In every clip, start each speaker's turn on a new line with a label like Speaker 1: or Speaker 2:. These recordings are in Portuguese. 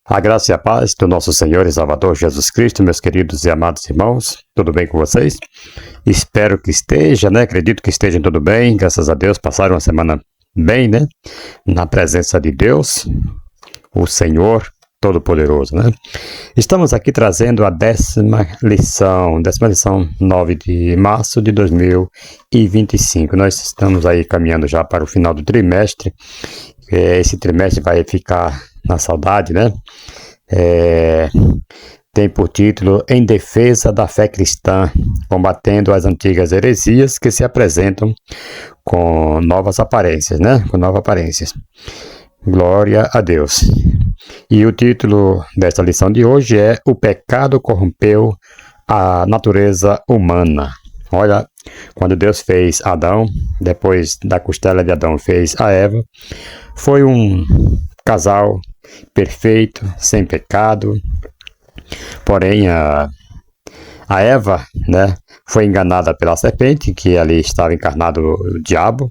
Speaker 1: A graça e a paz do nosso Senhor e Salvador Jesus Cristo, meus queridos e amados irmãos, tudo bem com vocês? Espero que esteja, Acredito que estejam tudo bem, graças a Deus, passaram uma semana bem, Na presença de Deus, o Senhor Todo-Poderoso, Estamos aqui trazendo a décima lição 9 de março de 2025. Nós estamos aí caminhando já para o final do trimestre. Esse trimestre vai ficar na saudade, Tem por título Em Defesa da Fé Cristã, combatendo as antigas heresias que se apresentam com novas aparências, Com novas aparências. Glória a Deus. E o título desta lição de hoje é O Pecado Corrompeu a Natureza Humana. Olha, quando Deus fez Adão, depois da costela de Adão fez a Eva, foi um casal perfeito, sem pecado. Porém, a Eva, foi enganada pela serpente, que ali estava encarnado o diabo,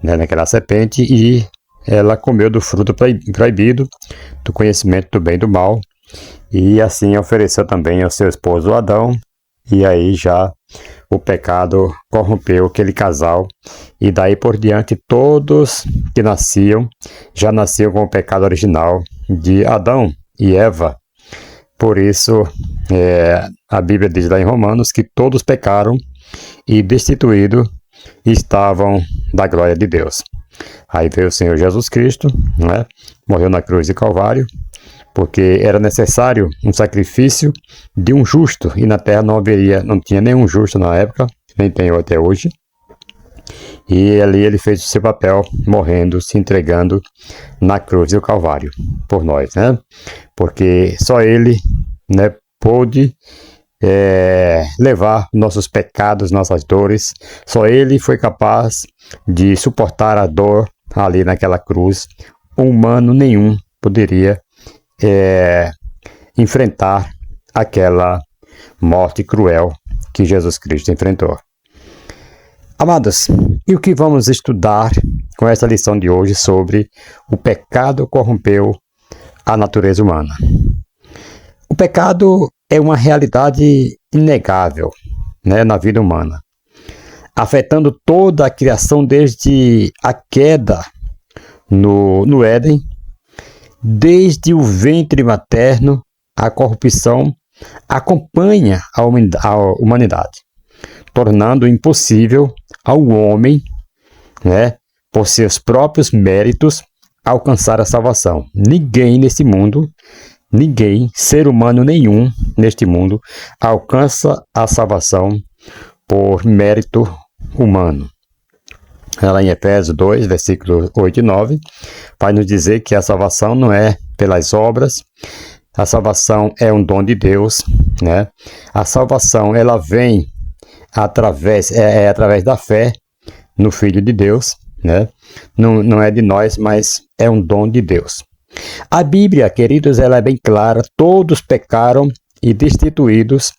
Speaker 1: naquela serpente, e ela comeu do fruto proibido, do conhecimento do bem e do mal, e assim ofereceu também ao seu esposo Adão, e aí já o pecado corrompeu aquele casal, e daí por diante todos que já nasciam com o pecado original de Adão e Eva. Por isso, a Bíblia diz lá em Romanos que todos pecaram e destituídos estavam da glória de Deus. Aí veio o Senhor Jesus Cristo, morreu na cruz de Calvário, porque era necessário um sacrifício de um justo, e na terra não tinha nenhum justo na época, nem tem até hoje. E ali ele fez o seu papel, morrendo, se entregando na cruz do Calvário por nós, Porque só ele, pôde levar nossos pecados, nossas dores. Só ele foi capaz de suportar a dor ali naquela cruz. Humano nenhum poderia enfrentar aquela morte cruel que Jesus Cristo enfrentou. Amados, e o que vamos estudar com essa lição de hoje sobre o pecado corrompeu a natureza humana? O pecado é uma realidade inegável, na vida humana, afetando toda a criação desde a queda no Éden. Desde o ventre materno, a corrupção acompanha a humanidade, tornando impossível ao homem, por seus próprios méritos, alcançar a salvação. Ninguém nesse mundo, ser humano nenhum neste mundo, alcança a salvação por mérito humano. Lá em Efésios 2, versículos 8 e 9, vai nos dizer que a salvação não é pelas obras, a salvação é um dom de Deus, A salvação, ela vem através da fé no Filho de Deus, Não é de nós, mas é um dom de Deus. A Bíblia, queridos, ela é bem clara: todos pecaram e destituídos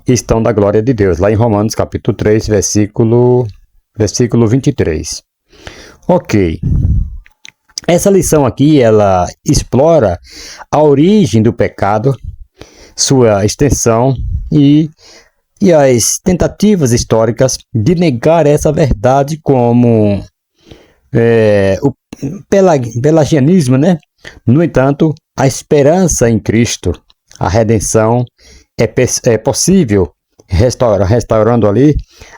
Speaker 1: estão da glória de Deus. Lá em Romanos capítulo 3, versículo 23. Ok. Essa lição aqui, ela explora a origem do pecado, sua extensão e as tentativas históricas de negar essa verdade como o pelagianismo, No entanto, a esperança em Cristo, a redenção é possível, restaurando ali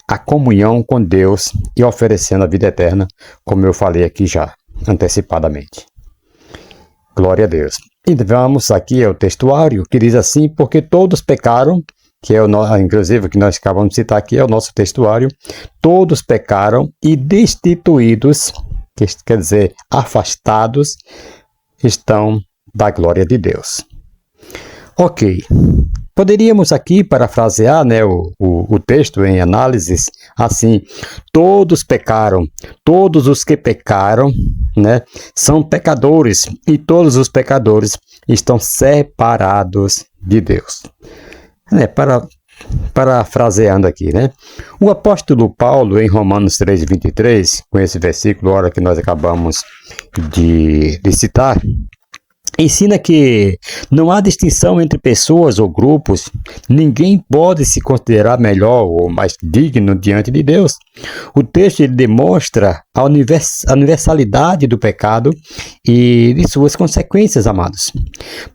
Speaker 1: a comunhão com Deus e oferecendo a vida eterna, como eu falei aqui já, antecipadamente. Glória a Deus. E vamos aqui ao textuário, que diz assim: porque todos pecaram, que é inclusive o que nós acabamos de citar aqui, é o nosso textuário. Todos pecaram e destituídos, que quer dizer afastados, estão da glória de Deus. Ok. Poderíamos aqui parafrasear o texto em análises assim: todos pecaram, todos os que pecaram, são pecadores, e todos os pecadores estão separados de Deus. Parafraseando aqui, O apóstolo Paulo, em Romanos 3:23, com esse versículo, hora que nós acabamos de citar, Ensina que não há distinção entre pessoas ou grupos, ninguém pode se considerar melhor ou mais digno diante de Deus. O texto ele demonstra a universalidade do pecado e de suas consequências, amados.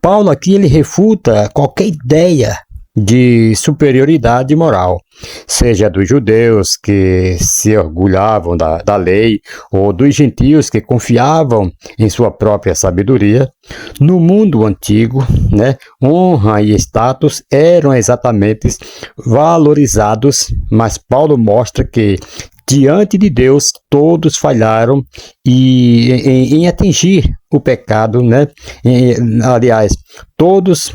Speaker 1: Paulo aqui ele refuta qualquer ideia de superioridade moral, seja dos judeus que se orgulhavam da lei ou dos gentios que confiavam em sua própria sabedoria. No mundo antigo, honra e status eram exatamente valorizados, mas Paulo mostra que diante de Deus, todos falharam em atingir o pecado, aliás, todos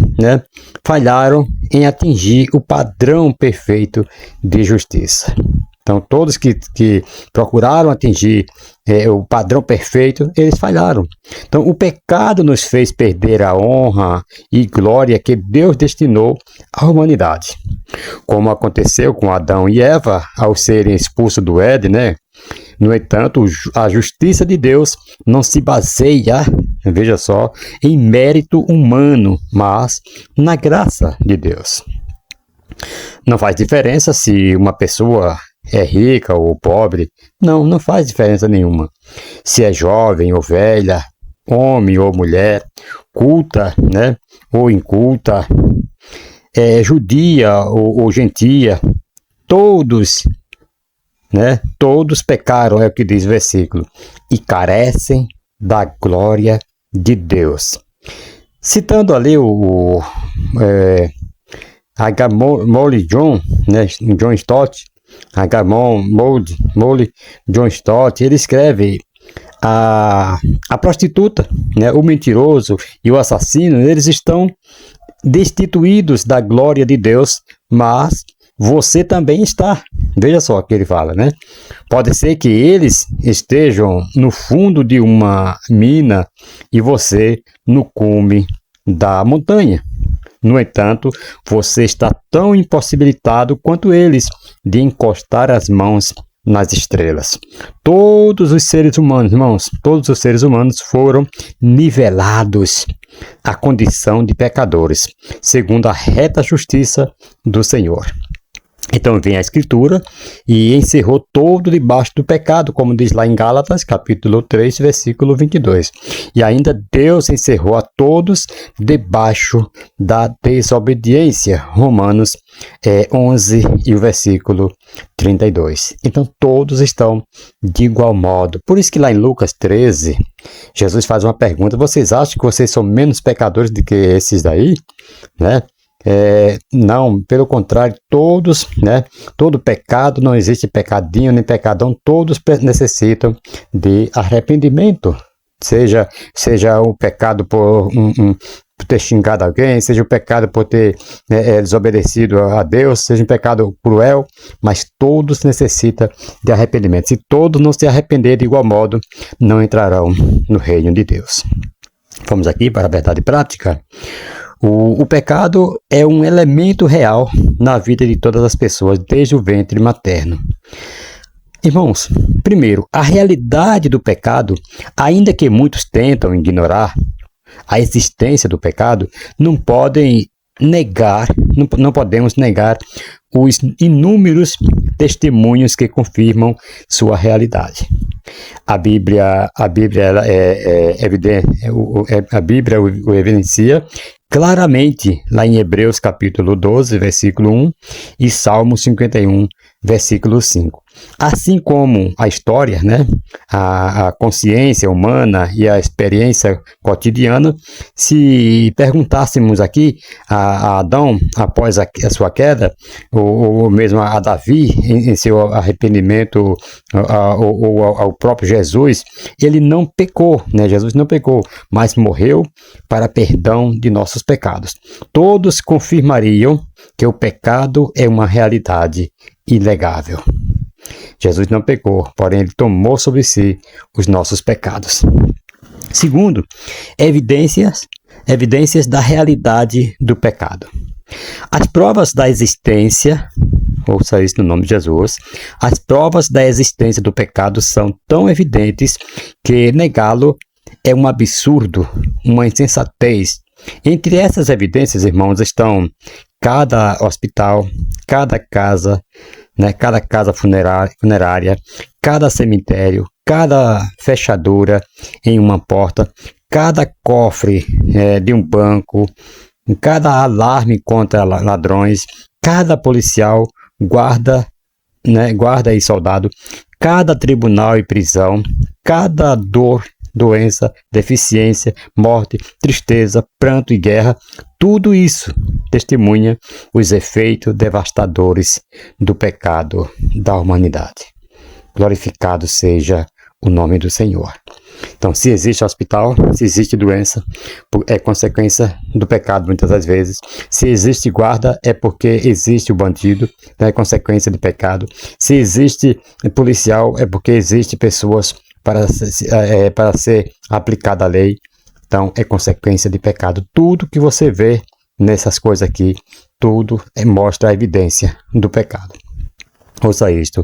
Speaker 1: falharam em atingir o padrão perfeito de justiça. Então, todos que procuraram atingir o padrão perfeito, eles falharam. Então, o pecado nos fez perder a honra e glória que Deus destinou à humanidade. Como aconteceu com Adão e Eva ao serem expulsos do Éden, No entanto, a justiça de Deus não se baseia, veja só, em mérito humano, mas na graça de Deus. Não faz diferença se uma pessoa é rica ou pobre. Não faz diferença nenhuma. Se é jovem ou velha, homem ou mulher, culta, ou inculta, judia ou gentia, todos pecaram, é o que diz o versículo, e carecem da glória de Deus. Citando ali o H. Molly John, John Stott, H. Molly John Stott, ele escreve: a prostituta, o mentiroso e o assassino, eles estão destituídos da glória de Deus, mas você também está. Veja só o que ele fala, Pode ser que eles estejam no fundo de uma mina e você no cume da montanha. No entanto, você está tão impossibilitado quanto eles de encostar as mãos nas estrelas. Todos os seres humanos, irmãos, todos os seres humanos foram nivelados à condição de pecadores, segundo a reta justiça do Senhor. Então vem a Escritura e encerrou todo debaixo do pecado, como diz lá em Gálatas, capítulo 3, versículo 22. E ainda Deus encerrou a todos debaixo da desobediência, Romanos 11 e o versículo 32. Então todos estão de igual modo. Por isso que lá em Lucas 13, Jesus faz uma pergunta: vocês acham que vocês são menos pecadores do que esses daí? Não, pelo contrário, todos, todo pecado, não existe pecadinho nem pecadão, todos necessitam de arrependimento, seja o pecado por ter xingado alguém, seja o pecado por ter desobedecido a Deus, seja um pecado cruel, mas todos necessitam de arrependimento. Se todos não se arrependerem de igual modo, não entrarão no reino de Deus. Vamos aqui para a verdade prática. O pecado é um elemento real na vida de todas as pessoas, desde o ventre materno. Irmãos, primeiro, a realidade do pecado, ainda que muitos tentam ignorar a existência do pecado, não podemos negar os inúmeros testemunhos que confirmam sua realidade. A Bíblia o evidencia claramente lá em Hebreus capítulo 12, versículo 1 e Salmo 51, versículo 5. Assim como a história, a consciência humana e a experiência cotidiana, se perguntássemos aqui a Adão após a sua queda, ou mesmo a Davi em seu arrependimento, ou ao próprio Jesus, ele não pecou, Jesus não pecou, mas morreu para perdão de nossos pecados. Todos confirmariam que o pecado é uma realidade inegável. Jesus não pecou, porém ele tomou sobre si os nossos pecados. Segundo, evidências da realidade do pecado. As provas da existência, ouça isso no nome de Jesus, as provas da existência do pecado são tão evidentes que negá-lo é um absurdo, uma insensatez. Entre essas evidências, irmãos, estão cada hospital, cada casa, cada casa funerária, cada cemitério, cada fechadura em uma porta, cada cofre de um banco, cada alarme contra ladrões, cada policial, guarda e soldado, cada tribunal e prisão, cada dor, doença, deficiência, morte, tristeza, pranto e guerra, tudo isso testemunha os efeitos devastadores do pecado da humanidade. Glorificado seja o nome do Senhor. Então, se existe hospital, se existe doença, é consequência do pecado muitas das vezes. Se existe guarda, é porque existe o bandido, é consequência do pecado. Se existe policial, é porque existe pessoas para ser aplicada a lei. Então, é consequência de pecado. Tudo que você vê nessas coisas aqui, tudo mostra a evidência do pecado. Ouça isto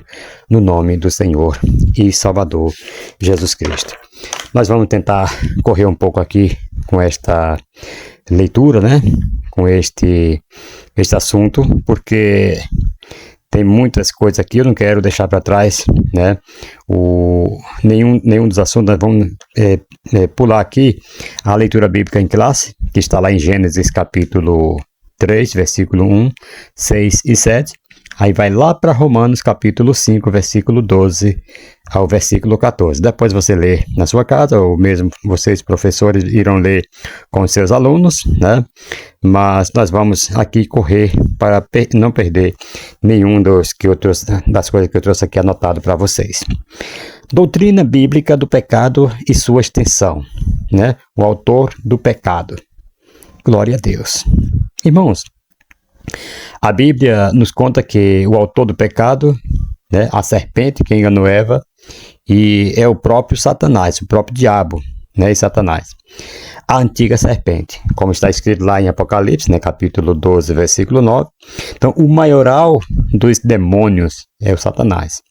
Speaker 1: no nome do Senhor e Salvador Jesus Cristo. Nós vamos tentar correr um pouco aqui com esta leitura, com este assunto, porque tem muitas coisas aqui, eu não quero deixar para trás, nenhum dos assuntos. Nós vamos pular aqui a leitura bíblica em classe, que está lá em Gênesis capítulo 3, versículo 1, 6 e 7. Aí vai lá para Romanos capítulo 5, versículo 12 ao versículo 14. Depois você lê na sua casa, ou mesmo vocês, professores, irão ler com os seus alunos, Mas nós vamos aqui correr para não perder nenhum das coisas que eu trouxe aqui anotado para vocês. Doutrina bíblica do pecado e sua extensão, O autor do pecado. Glória a Deus. Irmãos, a Bíblia nos conta que o autor do pecado, a serpente que enganou Eva, e é o próprio Satanás, o próprio diabo, e Satanás. A antiga serpente, como está escrito lá em Apocalipse, capítulo 12, versículo 9. Então, o maioral dos demônios é o Satanás.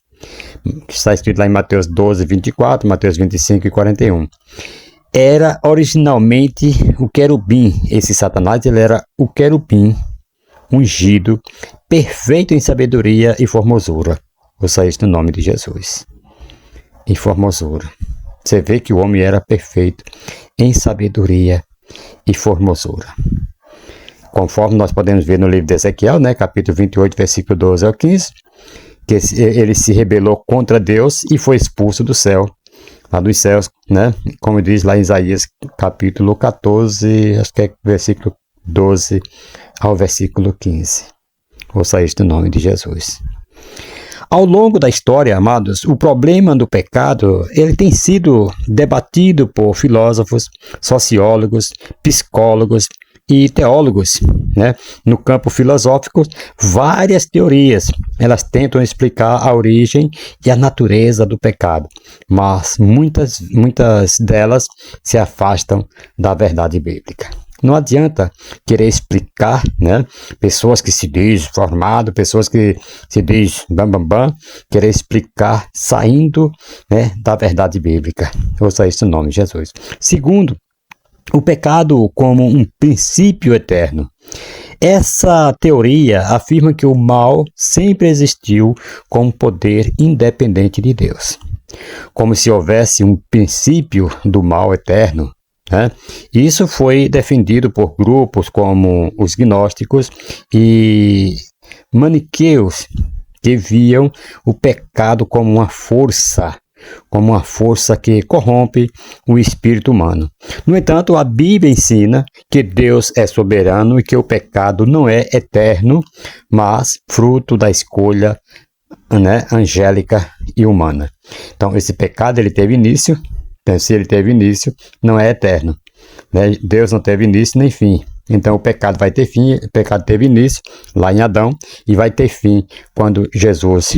Speaker 1: Está escrito lá em Mateus 12, 24, Mateus 25 e 41. Era originalmente o querubim. Esse Satanás, ele era o querubim ungido, perfeito em sabedoria e formosura. Ouça isso no nome de Jesus. Em formosura. Você vê que o homem era perfeito em sabedoria e formosura. Conforme nós podemos ver no livro de Ezequiel, capítulo 28, versículo 12 ao 15, que ele se rebelou contra Deus e foi expulso do céu, lá dos céus, como diz lá em Isaías, capítulo 14, acho que é versículo 12 ao versículo 15. Ouça isto no nome de Jesus. Ao longo da história, amados, o problema do pecado, ele tem sido debatido por filósofos, sociólogos, psicólogos e teólogos, No campo filosófico, várias teorias, elas tentam explicar a origem e a natureza do pecado, mas muitas delas se afastam da verdade bíblica. Não adianta querer explicar, pessoas que se dizem formado, pessoas que se dizem querer explicar saindo, da verdade bíblica. Ouça isso no nome de Jesus. Segundo, o pecado como um princípio eterno. Essa teoria afirma que o mal sempre existiu como poder independente de Deus. Como se houvesse um princípio do mal eterno. Isso foi defendido por grupos como os gnósticos e maniqueus, que viam o pecado como uma força que corrompe o espírito humano. No entanto, a Bíblia ensina que Deus é soberano e que o pecado não é eterno, mas fruto da escolha angélica e humana. Então, esse pecado ele teve início. Se ele teve início, não é eterno. Deus não teve início nem fim. Então o pecado vai ter fim. O pecado teve início lá em Adão e vai ter fim quando Jesus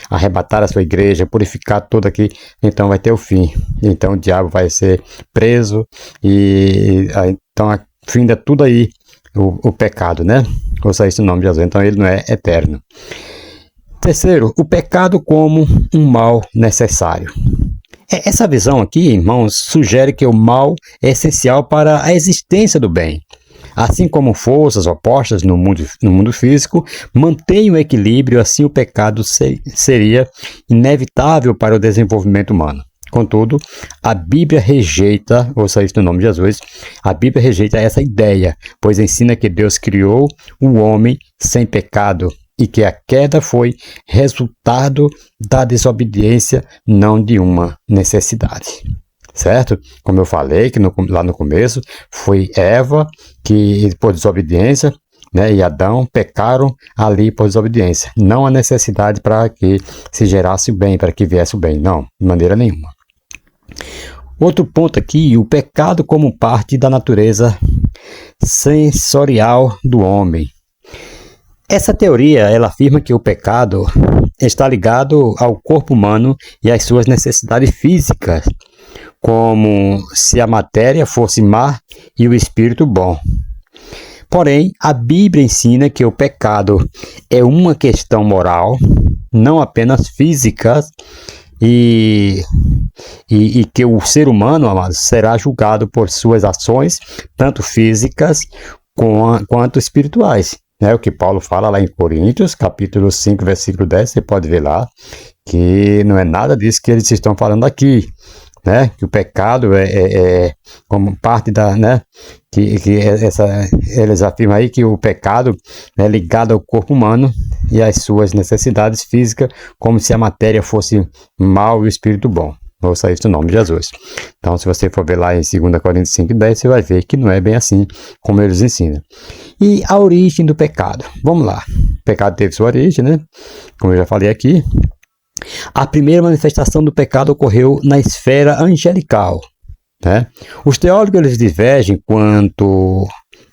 Speaker 1: arrebatar a sua igreja, purificar tudo aqui. Então vai ter o fim. Então o diabo vai ser preso e então finda tudo aí o pecado, Ouça isso no nome de Jesus. Então ele não é eterno. Terceiro, o pecado como um mal necessário. Essa visão aqui, irmãos, sugere que o mal é essencial para a existência do bem. Assim como forças opostas no mundo físico mantêm o equilíbrio, assim o pecado seria inevitável para o desenvolvimento humano. Contudo, a Bíblia rejeita, ouça isso no nome de Jesus, a Bíblia rejeita essa ideia, pois ensina que Deus criou o homem sem pecado e que a queda foi resultado da desobediência, não de uma necessidade. Certo? Como eu falei que lá no começo, foi Eva que, por desobediência, né, e Adão pecaram ali por desobediência. Não a necessidade para que se gerasse o bem, para que viesse o bem. Não, de maneira nenhuma. Outro ponto aqui, o pecado como parte da natureza sensorial do homem. Essa teoria, ela afirma que o pecado está ligado ao corpo humano e às suas necessidades físicas, como se a matéria fosse má e o espírito bom. Porém, a Bíblia ensina que o pecado é uma questão moral, não apenas física, e que o ser humano, amados, será julgado por suas ações, tanto físicas quanto espirituais. É o que Paulo fala lá em Coríntios, capítulo 5, versículo 10, você pode ver lá, que não é nada disso que eles estão falando aqui. Né? Que o pecado é como parte da, né? Eles afirmam aí que o pecado é ligado ao corpo humano e às suas necessidades físicas, como se a matéria fosse mal e o espírito bom. Ouça isso no nome de Jesus. Então, se você for ver lá em 2 Coríntios 5:10, você vai ver que não é bem assim como eles ensinam. E a origem do pecado. Vamos lá. O pecado teve sua origem, né? Como eu já falei aqui. A primeira manifestação do pecado ocorreu na esfera angelical. Né? Os teólogos eles divergem quanto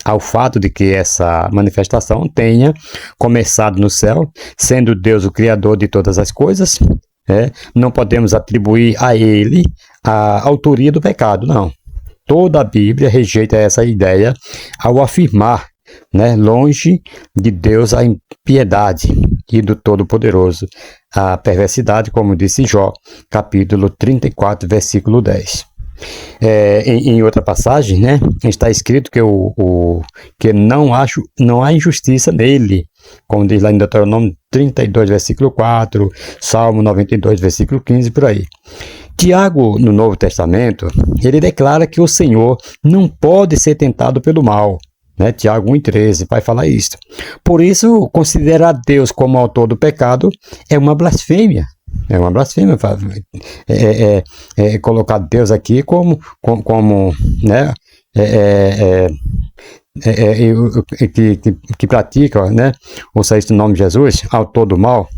Speaker 1: ao fato de que essa manifestação tenha começado no céu, sendo Deus o Criador de todas as coisas. Não podemos atribuir a ele a autoria do pecado, não. Toda a Bíblia rejeita essa ideia ao afirmar, né, longe de Deus a impiedade e do Todo-Poderoso a perversidade, como disse Jó, capítulo 34, versículo 10. Em outra passagem, né, está escrito que não há injustiça nele, como diz lá em Deuteronômio 32, versículo 4, Salmo 92, versículo 15, por aí. Tiago, no Novo Testamento, ele declara que o Senhor não pode ser tentado pelo mal. Né? Tiago 1,13 vai falar isso. Por isso, considerar Deus como autor do pecado é uma blasfêmia. É uma blasfêmia. Colocar Deus aqui como né? Que pratica, né? Ouça isso no nome de Jesus, autor do mal.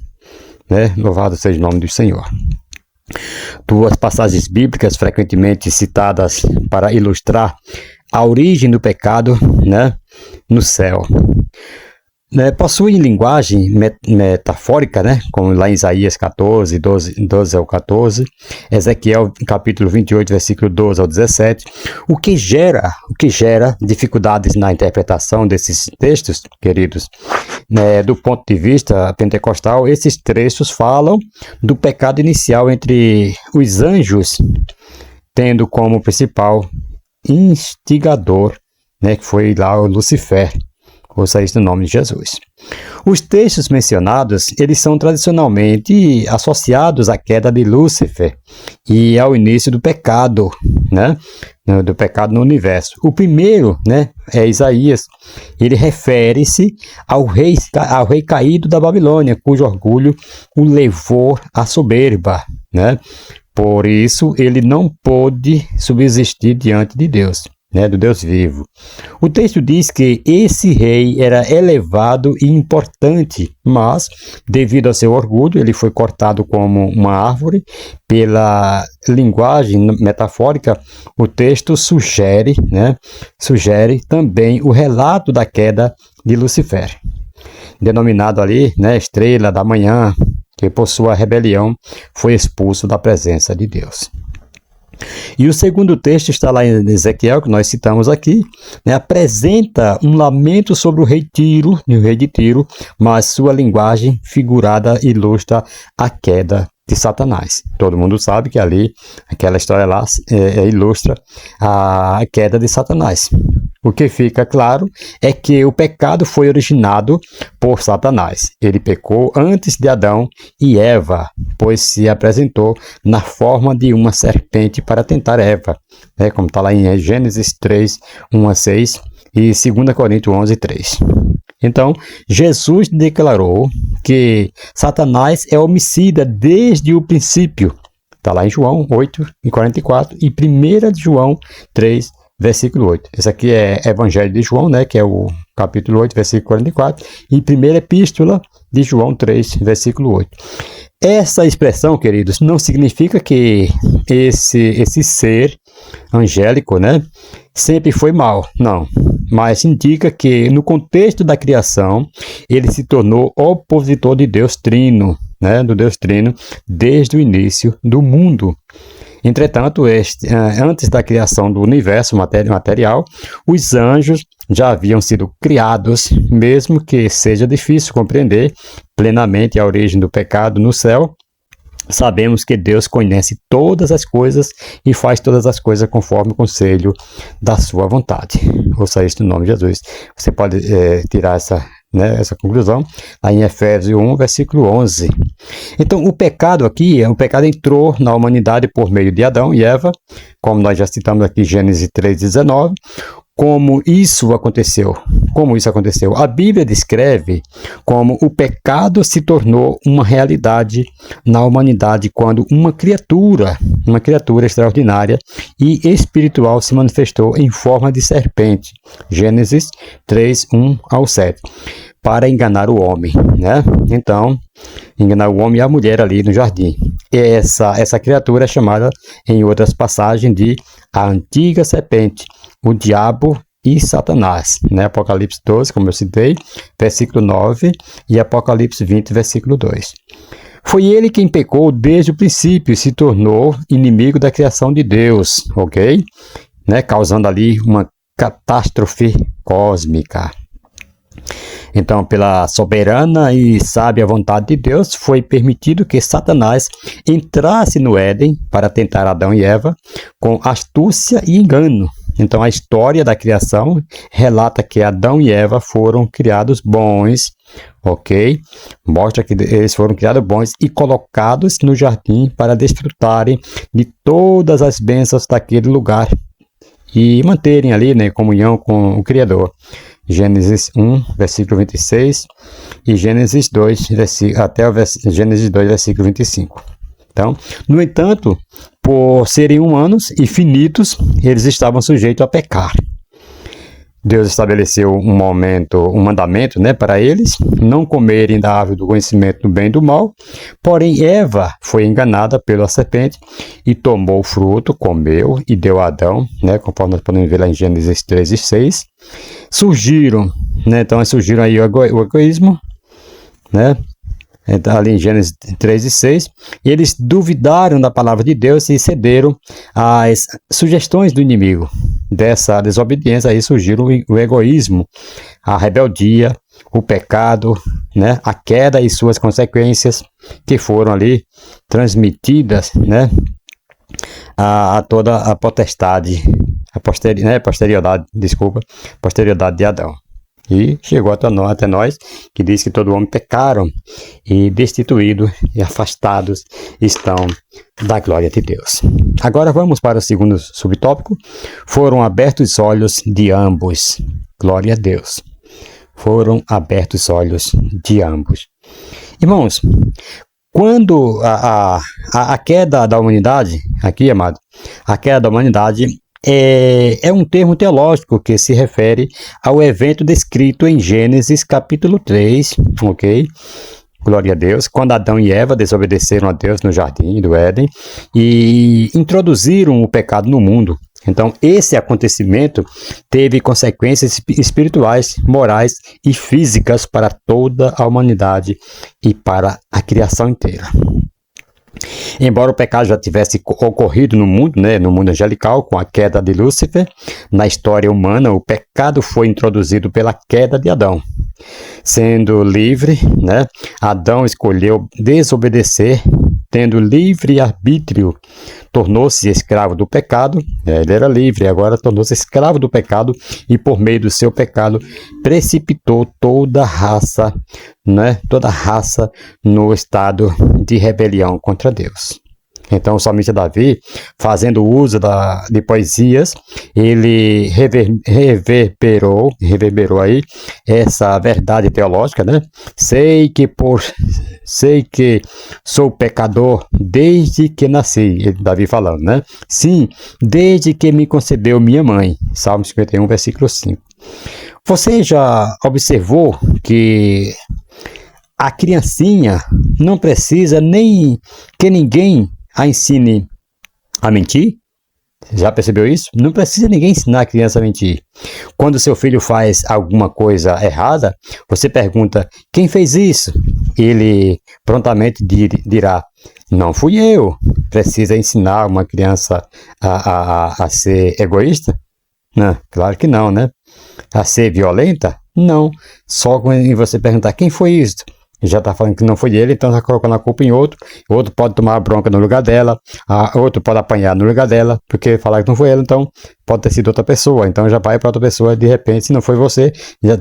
Speaker 1: Né? Louvado seja o nome do Senhor. Duas passagens bíblicas frequentemente citadas para ilustrar a origem do pecado, né, no céu. Possuem linguagem metafórica, né, como lá em Isaías 14, 12 ao 14, Ezequiel capítulo 28, versículo 12 ao 17, o que gera dificuldades na interpretação desses textos, queridos. Do ponto de vista pentecostal, esses trechos falam do pecado inicial entre os anjos, tendo como principal instigador, né, que foi lá o Lucifer. Ouça isso no nome de Jesus. Os textos mencionados, eles são tradicionalmente associados à queda de Lúcifer e ao início do pecado, né, do pecado no universo. O primeiro, né, é Isaías. Ele refere-se ao rei caído da Babilônia, cujo orgulho o levou à soberba, né? Por isso, ele não pôde subsistir diante de Deus, né, do Deus vivo. O texto diz que esse rei era elevado e importante, mas, devido ao seu orgulho, ele foi cortado como uma árvore. Pela linguagem metafórica, o texto sugere também o relato da queda de Lucifer, denominado ali, né, estrela da manhã, que por sua rebelião foi expulso da presença de Deus. E o segundo texto está lá em Ezequiel, que nós citamos aqui, né, apresenta um lamento sobre o rei de Tiro, mas sua linguagem figurada ilustra a queda de Satanás. Todo mundo sabe que ali, aquela história lá ilustra a queda de Satanás. O que fica claro é que o pecado foi originado por Satanás. Ele pecou antes de Adão e Eva, pois se apresentou na forma de uma serpente para tentar Eva, como está lá em Gênesis 3, 1 a 6 e 2 Coríntios 11, 3. Então, Jesus declarou que Satanás é homicida desde o princípio. Está lá em João 8, 44 e 1 João 3, versículo 8. Esse aqui é Evangelho de João, que é o capítulo 8, versículo 44, e primeira epístola de João 3, versículo 8. Essa expressão, queridos, não significa que esse ser angélico, sempre foi mal, não. Mas indica que, no contexto da criação, ele se tornou opositor de Deus Trino, do Deus Trino, desde o início do mundo. Entretanto, antes da criação do universo material, os anjos já haviam sido criados, mesmo que seja difícil compreender plenamente a origem do pecado no céu. Sabemos que Deus conhece todas as coisas e faz todas as coisas conforme o conselho da sua vontade. Ouça isso no nome de Jesus. Você pode tirar essa conclusão lá em Efésios 1, versículo 11. Então, o pecado entrou na humanidade por meio de Adão e Eva, como nós já citamos aqui, Gênesis 3,19. Como isso aconteceu? A Bíblia descreve como o pecado se tornou uma realidade na humanidade quando uma criatura extraordinária e espiritual se manifestou em forma de serpente. Gênesis 3, 1 ao 7. Para enganar o homem, Então, enganar o homem e a mulher ali no jardim. E essa criatura é chamada, em outras passagens, de a antiga serpente, o diabo e Satanás, Apocalipse 12, como eu citei, versículo 9, e Apocalipse 20, versículo 2. Foi ele quem pecou desde o princípio e se tornou inimigo da criação de Deus, ok? Causando ali uma catástrofe cósmica. Então, pela soberana e sábia vontade de Deus, foi permitido que Satanás entrasse no Éden para tentar Adão e Eva com astúcia e engano. Então, a história da criação relata que Adão e Eva foram criados bons, ok? Mostra que eles foram criados bons e colocados no jardim para desfrutarem de todas as bênçãos daquele lugar e manterem ali, comunhão com o Criador. Gênesis 1, versículo 26 e Gênesis 2, Gênesis 2, versículo 25. Então, no entanto, por serem humanos e finitos, eles estavam sujeitos a pecar. Deus estabeleceu um mandamento, para eles não comerem da árvore do conhecimento do bem e do mal. Porém, Eva foi enganada pela serpente e tomou o fruto, comeu e deu a Adão, conforme nós podemos ver lá em Gênesis 3 e 6. Surgiram aí o egoísmo, ali em Gênesis 3 e 6, e eles duvidaram da palavra de Deus e cederam às sugestões do inimigo. Dessa desobediência aí surgiram o egoísmo, a rebeldia, o pecado, a queda e suas consequências, que foram ali transmitidas, a toda a potestade, posterioridade de Adão. E chegou até nós, que diz que todo homem pecaram e destituídos e afastados estão da glória de Deus. Agora vamos para o segundo subtópico. Foram abertos os olhos de ambos. Glória a Deus. Foram abertos os olhos de ambos. Irmãos, quando a queda da humanidade, aqui, amado, a queda da humanidade é um termo teológico que se refere ao evento descrito em Gênesis capítulo 3, ok? Glória a Deus. Quando Adão e Eva desobedeceram a Deus no jardim do Éden e introduziram o pecado no mundo. Então, esse acontecimento teve consequências espirituais, morais e físicas para toda a humanidade e para a criação inteira. Embora o pecado já tivesse ocorrido no mundo, no mundo angelical, com a queda de Lúcifer, na história humana, o pecado foi introduzido pela queda de Adão. Sendo livre, Adão escolheu desobedecer tendo livre arbítrio, tornou-se escravo do pecado. Ele era livre, agora tornou-se escravo do pecado e por meio do seu pecado precipitou toda a raça, né? Toda a raça no estado de rebelião contra Deus. Então o salmista Davi, fazendo uso de poesias, ele reverberou aí essa verdade teológica, né? Sei que sou pecador desde que nasci, Davi falando, né? Sim, desde que me concebeu minha mãe. Salmo 51, versículo 5. Você já observou que a criancinha não precisa nem que ninguém a ensine a mentir? Já percebeu isso? Não precisa ninguém ensinar a criança a mentir. Quando seu filho faz alguma coisa errada, você pergunta, quem fez isso? Ele prontamente dirá, não fui eu. Precisa ensinar uma criança a ser egoísta? Não, claro que não, né? A ser violenta? Não. Só quando você perguntar, quem foi isso? Já está falando que não foi ele, então está colocando a culpa em outro. Outro pode tomar a bronca no lugar dela, outro pode apanhar no lugar dela, porque falar que não foi ele, então pode ter sido outra pessoa. Então já vai para outra pessoa, de repente, se não foi você,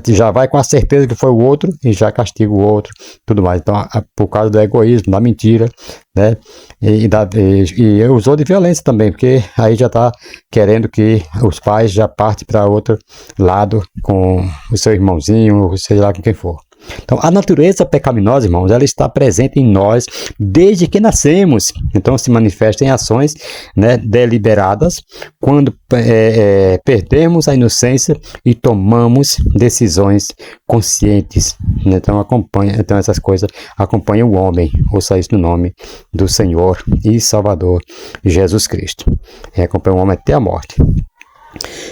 Speaker 1: já vai com a certeza que foi o outro e já castiga o outro, tudo mais. Então, por causa do egoísmo, da mentira, né? E usou de violência também, porque aí já está querendo que os pais já partem para outro lado com o seu irmãozinho, seja lá com quem for. Então, a natureza pecaminosa, irmãos, ela está presente em nós desde que nascemos. Então, se manifesta em ações, né, deliberadas, quando perdemos a inocência e tomamos decisões conscientes. Então, essas coisas acompanham o homem. Ouça isso no nome do Senhor e Salvador Jesus Cristo. Acompanha o homem até a morte.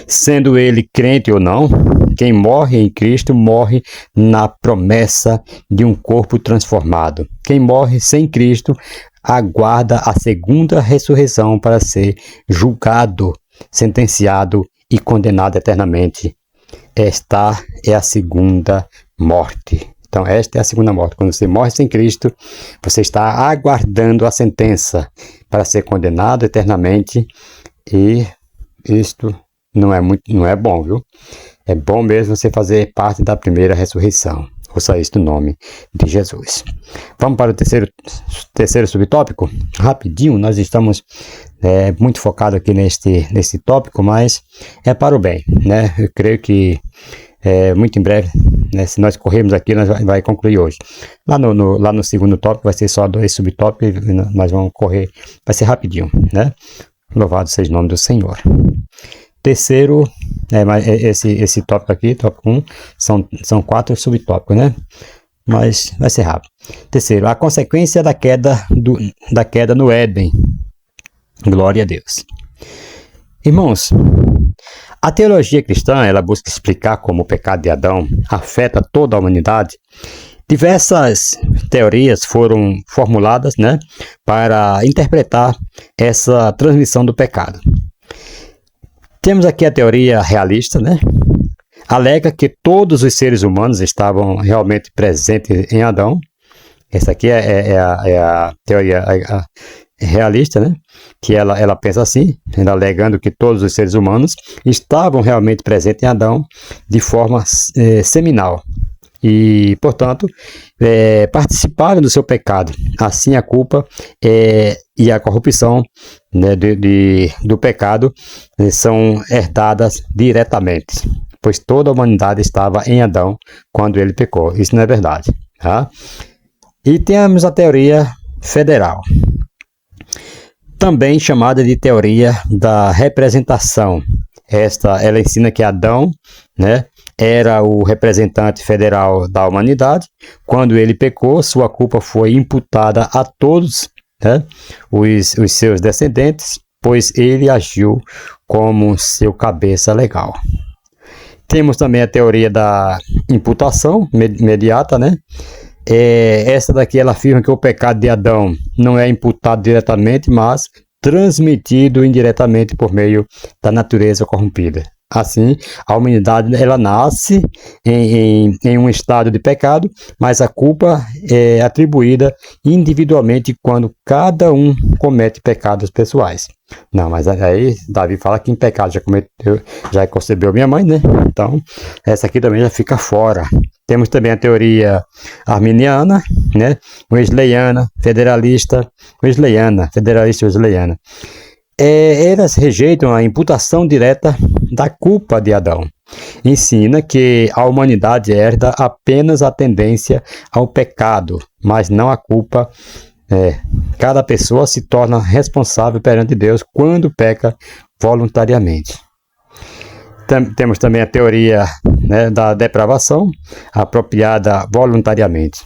Speaker 1: Sendo ele crente ou não, quem morre em Cristo morre na promessa de um corpo transformado. Quem morre sem Cristo aguarda a segunda ressurreição para ser julgado, sentenciado e condenado eternamente. Esta é a segunda morte. Então, esta é a segunda morte. Quando você morre sem Cristo, você está aguardando a sentença para ser condenado eternamente, e isto não é bom, viu? É bom mesmo você fazer parte da primeira ressurreição. Ouça isso no nome de Jesus. Vamos para o terceiro subtópico? Rapidinho, nós estamos muito focados aqui nesse tópico, mas é para o bem, né? Eu creio que muito em breve, né, se nós corrermos aqui, nós vai concluir hoje. Lá no segundo tópico vai ser só 2 subtópicos, e nós vamos correr, vai ser rapidinho, né? Louvado seja o nome do Senhor. Terceiro, esse tópico aqui, tópico 1, são 4 subtópicos, né? Mas vai ser rápido. Terceiro, a consequência da queda no Éden. Glória a Deus. Irmãos, a teologia cristã, ela busca explicar como o pecado de Adão afeta toda a humanidade. Diversas teorias foram formuladas, né, para interpretar essa transmissão do pecado. Temos aqui a teoria realista, né? Alega que todos os seres humanos estavam realmente presentes em Adão. Essa aqui é a teoria realista, né? Que ela pensa assim, alegando que todos os seres humanos estavam realmente presentes em Adão de forma seminal. E, portanto, participaram do seu pecado. Assim, a culpa e a corrupção, né, do pecado são herdadas diretamente, pois toda a humanidade estava em Adão quando ele pecou. Isso não é verdade, tá? E temos a teoria federal, também chamada de teoria da representação. Ela ensina que Adão, né, era o representante federal da humanidade. Quando ele pecou, sua culpa foi imputada a todos, né, os seus descendentes, pois ele agiu como seu cabeça legal. Temos também a teoria da imputação imediata, né? Essa daqui ela afirma que o pecado de Adão não é imputado diretamente, mas transmitido indiretamente por meio da natureza corrompida. Assim, a humanidade ela nasce em um estado de pecado, mas a culpa é atribuída individualmente quando cada um comete pecados pessoais. Não, mas aí Davi fala que em pecado já concebeu minha mãe, né? Então, essa aqui também já fica fora. Temos também a teoria arminiana, né? Wesleyana, federalista wesleyana. Elas rejeitam a imputação direta da culpa de Adão. Ensina que a humanidade herda apenas a tendência ao pecado, mas não a culpa. Cada pessoa se torna responsável perante Deus quando peca voluntariamente. Temos também a teoria, né, da depravação, apropriada voluntariamente.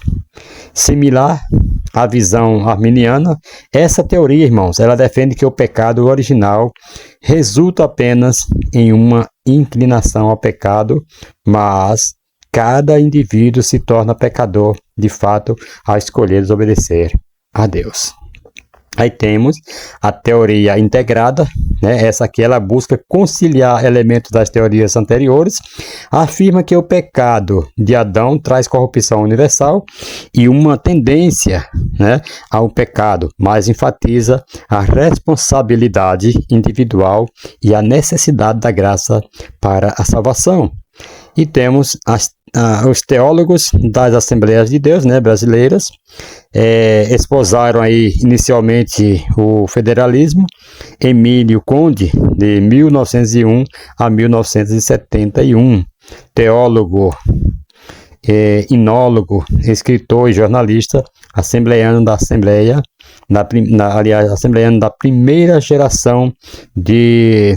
Speaker 1: Similar à visão arminiana, essa teoria, irmãos, ela defende que o pecado original resulta apenas em uma inclinação ao pecado, mas cada indivíduo se torna pecador, de fato, ao escolher desobedecer a Deus. Aí temos a teoria integrada, né? Essa aqui ela busca conciliar elementos das teorias anteriores, afirma que o pecado de Adão traz corrupção universal e uma tendência, né, ao pecado, mas enfatiza a responsabilidade individual e a necessidade da graça para a salvação. E temos os teólogos das Assembleias de Deus, né, brasileiras, esposaram aí inicialmente o federalismo. Emílio Conde, de 1901 a 1971, teólogo, inólogo, escritor e jornalista, assembleiano da Assembleia, assembleiano da primeira geração de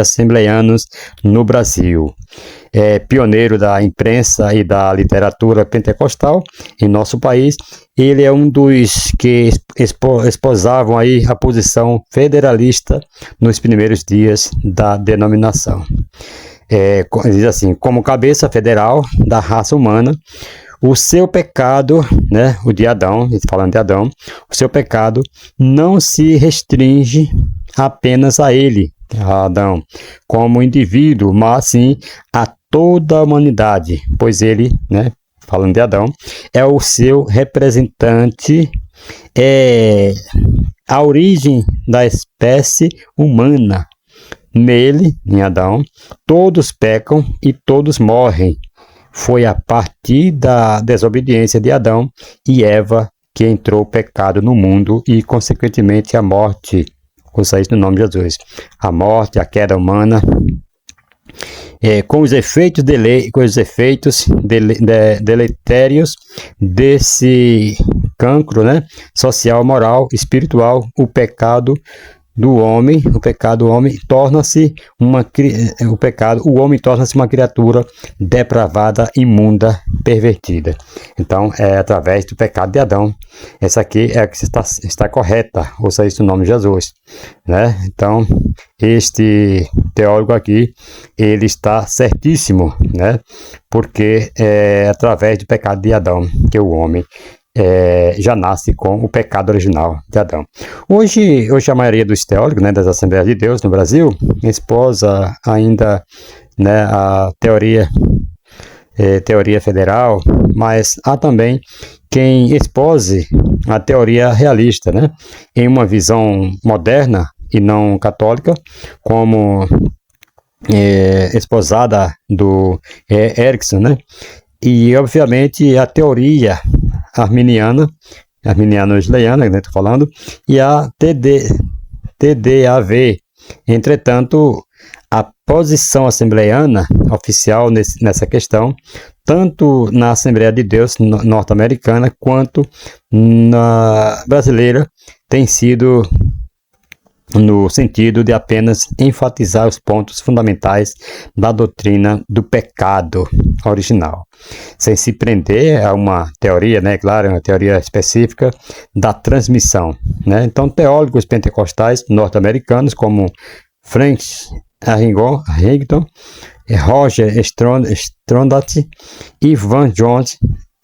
Speaker 1: assembleianos no Brasil. Pioneiro da imprensa e da literatura pentecostal em nosso país. Ele é um dos que esposavam aí a posição federalista nos primeiros dias da denominação. Diz assim: como cabeça federal da raça humana, o seu pecado, né, o de Adão, falando de Adão, o seu pecado não se restringe apenas a ele, a Adão, como indivíduo, mas sim a toda a humanidade, pois ele, né, falando de Adão, é o seu representante, a origem da espécie humana. Nele, em Adão, todos pecam e todos morrem. Foi a partir da desobediência de Adão e Eva que entrou o pecado no mundo e, consequentemente, a morte. Ouça isso no nome de Jesus. A morte, a queda humana, com os efeitos deletérios desse cancro, né, social, moral, espiritual, o pecado do homem, torna-se uma criatura depravada, imunda, pervertida. Então, é através do pecado de Adão. Essa aqui é a que está correta. Ouça isso no nome de Jesus, né? Então, este teólogo aqui, ele está certíssimo, né? Porque é através do pecado de Adão que o homem já nasce com o pecado original de Adão. Hoje a maioria dos teólogos, né, das Assembleias de Deus no Brasil esposa ainda, né, a teoria federal, mas há também quem expose a teoria realista, né, em uma visão moderna e não católica, como esposada do Erickson, né? E, obviamente, a teoria arminiana wesleyana, né, estou falando, e a TDAV. Entretanto, a posição assembleiana oficial nessa questão, tanto na Assembleia de Deus norte-americana quanto na brasileira, tem sido no sentido de apenas enfatizar os pontos fundamentais da doutrina do pecado original, sem se prender a uma teoria, né, claro, uma teoria específica da transmissão, né? Então, teólogos pentecostais norte-americanos como Frank Harrington, Roger Strondat e Van Jones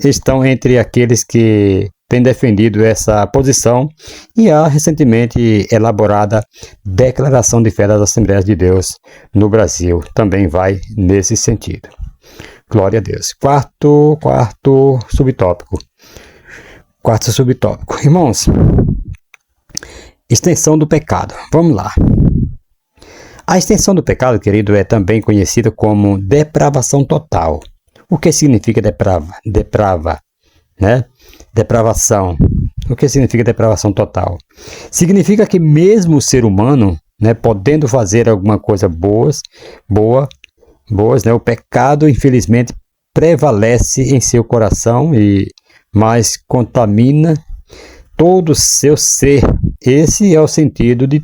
Speaker 1: estão entre aqueles que tem defendido essa posição e a recentemente elaborada Declaração de Fé das Assembleias de Deus no Brasil também vai nesse sentido. Glória a Deus. Quarto subtópico. Irmãos, extensão do pecado. Vamos lá. A extensão do pecado, querido, é também conhecida como depravação total. O que significa depravação. O que significa depravação total? Significa que mesmo o ser humano, né, podendo fazer alguma coisa boas, né, o pecado, infelizmente, prevalece em seu coração mas contamina todo o seu ser. Esse é o sentido de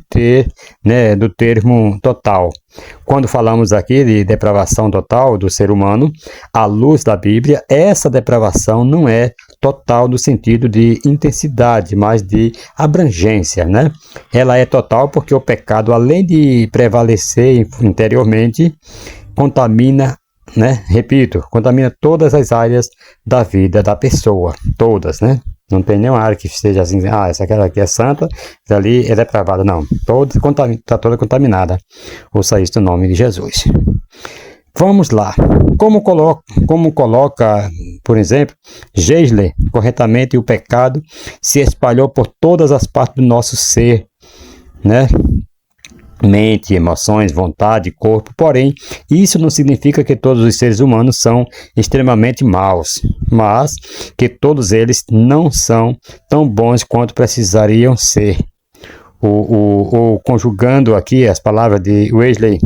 Speaker 1: do termo total. Quando falamos aqui de depravação total do ser humano, à luz da Bíblia, essa depravação não é total no sentido de intensidade, mas de abrangência, né? Ela é total porque o pecado, além de prevalecer interiormente, contamina, né? Repito, contamina todas as áreas da vida da pessoa, todas, né? Não tem nenhuma área que seja assim, essa aqui é santa, essa ali é depravada. Não, está toda contaminada. Ouça isso no nome de Jesus. Vamos lá. Como coloca, por exemplo, Geisler, corretamente, o pecado se espalhou por todas as partes do nosso ser, né? Mente, emoções, vontade, corpo. Porém, isso não significa que todos os seres humanos são extremamente maus, mas que todos eles não são tão bons quanto precisariam ser. Conjugando aqui as palavras de Wesley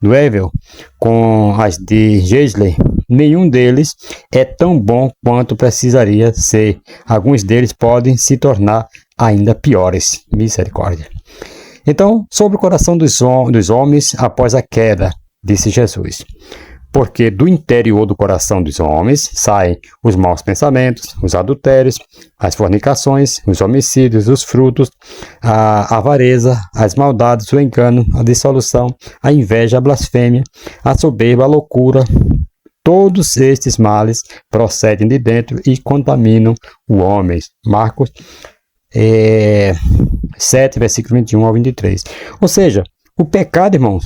Speaker 1: Duevel com as de Geisler, nenhum deles é tão bom quanto precisaria ser. Alguns deles podem se tornar ainda piores. Misericórdia. Então, sobre o coração dos homens após a queda, disse Jesus. Porque do interior do coração dos homens saem os maus pensamentos, os adultérios, as fornicações, os homicídios, os frutos, a avareza, as maldades, o engano, a dissolução, a inveja, a blasfêmia, a soberba, a loucura. Todos estes males procedem de dentro e contaminam o homem. Marcos 7, versículo 21 ao 23. Ou seja, o pecado, irmãos,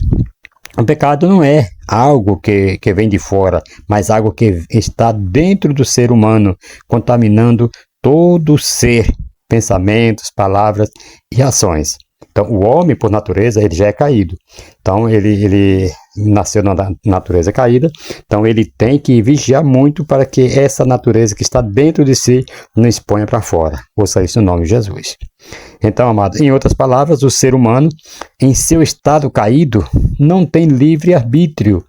Speaker 1: o pecado não é algo que vem de fora, mas algo que está dentro do ser humano, contaminando todo o ser, pensamentos, palavras e ações. Então, o homem, por natureza, ele já é caído. Então, ele nasceu na natureza caída. Então, ele tem que vigiar muito para que essa natureza que está dentro de si não exponha para fora. Ouça isso no nome de Jesus. Então, amado, em outras palavras, o ser humano, em seu estado caído, não tem livre-arbítrio,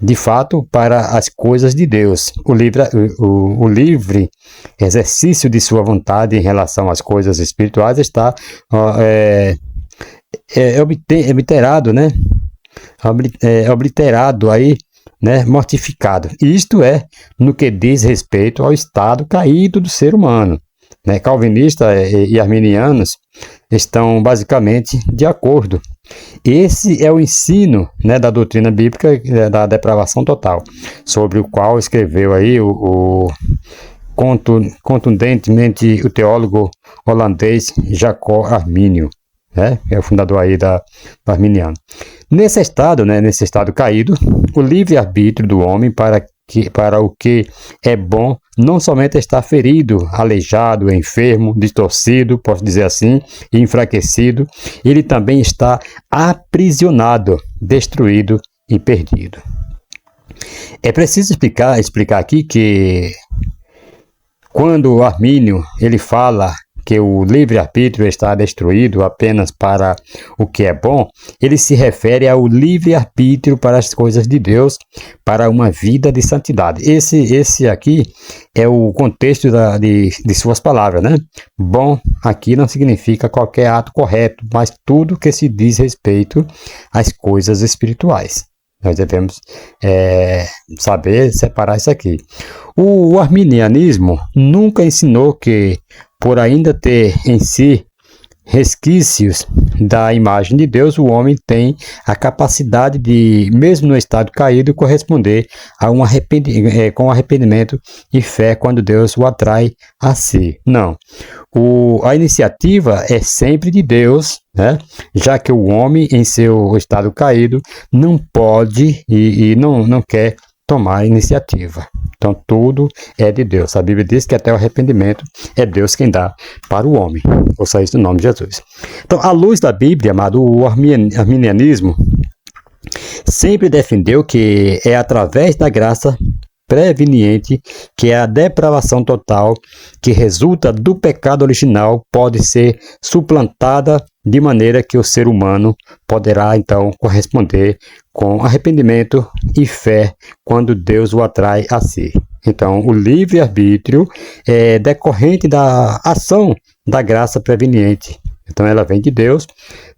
Speaker 1: de fato, para as coisas de Deus. O livre exercício de sua vontade em relação às coisas espirituais está obliterado, né? Obliterado aí, né? Mortificado. Isto é, no que diz respeito ao estado caído do ser humano. Né? Calvinistas e arminianos estão basicamente de acordo. Esse é o ensino, né, da doutrina bíblica da depravação total, sobre o qual escreveu aí contundentemente o teólogo holandês Jacob Arminio, né, que é o fundador aí do arminiano. Nesse estado, né, nesse estado caído, o livre-arbítrio do homem para o que é bom não somente está ferido, aleijado, enfermo, distorcido, posso dizer assim, e enfraquecido, ele também está aprisionado, destruído e perdido. É preciso explicar aqui que quando o Armínio ele fala que o livre-arbítrio está destruído apenas para o que é bom, ele se refere ao livre-arbítrio para as coisas de Deus, para uma vida de santidade. Esse aqui é o contexto de suas palavras, né? Bom, aqui não significa qualquer ato correto, mas tudo que se diz respeito às coisas espirituais. Nós devemos saber separar isso aqui. O arminianismo nunca ensinou que, por ainda ter em si resquícios da imagem de Deus, o homem tem a capacidade de, mesmo no estado caído, corresponder a com arrependimento e fé quando Deus o atrai a si. Não. A iniciativa é sempre de Deus, né? Já que o homem, em seu estado caído, não pode e não quer tomar a iniciativa. Então, tudo é de Deus. A Bíblia diz que até o arrependimento é Deus quem dá para o homem. Ouça isso no nome de Jesus. Então, à luz da Bíblia, amado, o arminianismo sempre defendeu que é através da graça preveniente que a depravação total que resulta do pecado original pode ser suplantada de maneira que o ser humano poderá então corresponder com arrependimento e fé quando Deus o atrai a si. Então, o livre-arbítrio é decorrente da ação da graça preveniente. Então, ela vem de Deus,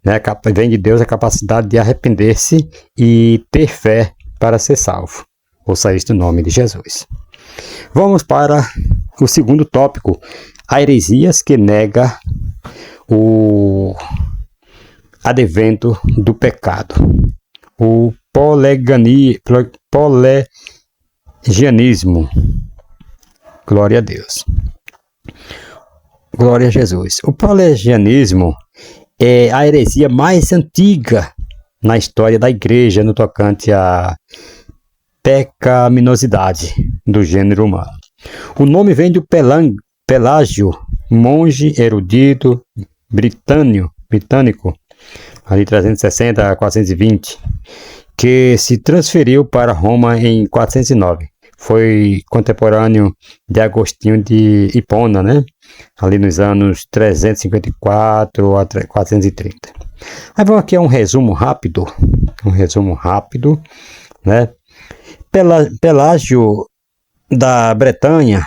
Speaker 1: né? Vem de Deus a capacidade de arrepender-se e ter fé para ser salvo. Ouça isto no nome de Jesus. Vamos para o segundo tópico, a heresias que nega o advento do pecado. O pelagianismo. Glória a Deus. Glória a Jesus. O pelagianismo é a heresia mais antiga na história da igreja no tocante à pecaminosidade do gênero humano. O nome vem do Pelágio, monge erudito britânico, ali 360 a 420, que se transferiu para Roma em 409. Foi contemporâneo de Agostinho de Hipona, né? Ali nos anos 354 a 430. Aí vamos aqui a um resumo rápido, né? Pelágio da Bretanha,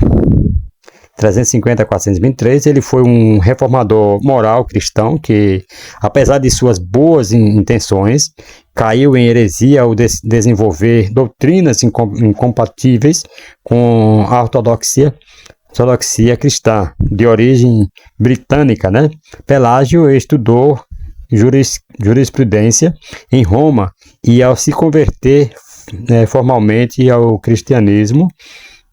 Speaker 1: 350 a 423, ele foi um reformador moral cristão que, apesar de suas boas intenções, caiu em heresia ao desenvolver doutrinas incompatíveis com a ortodoxia cristã, de origem britânica, né? Pelágio estudou jurisprudência em Roma e, ao se converter formalmente ao cristianismo,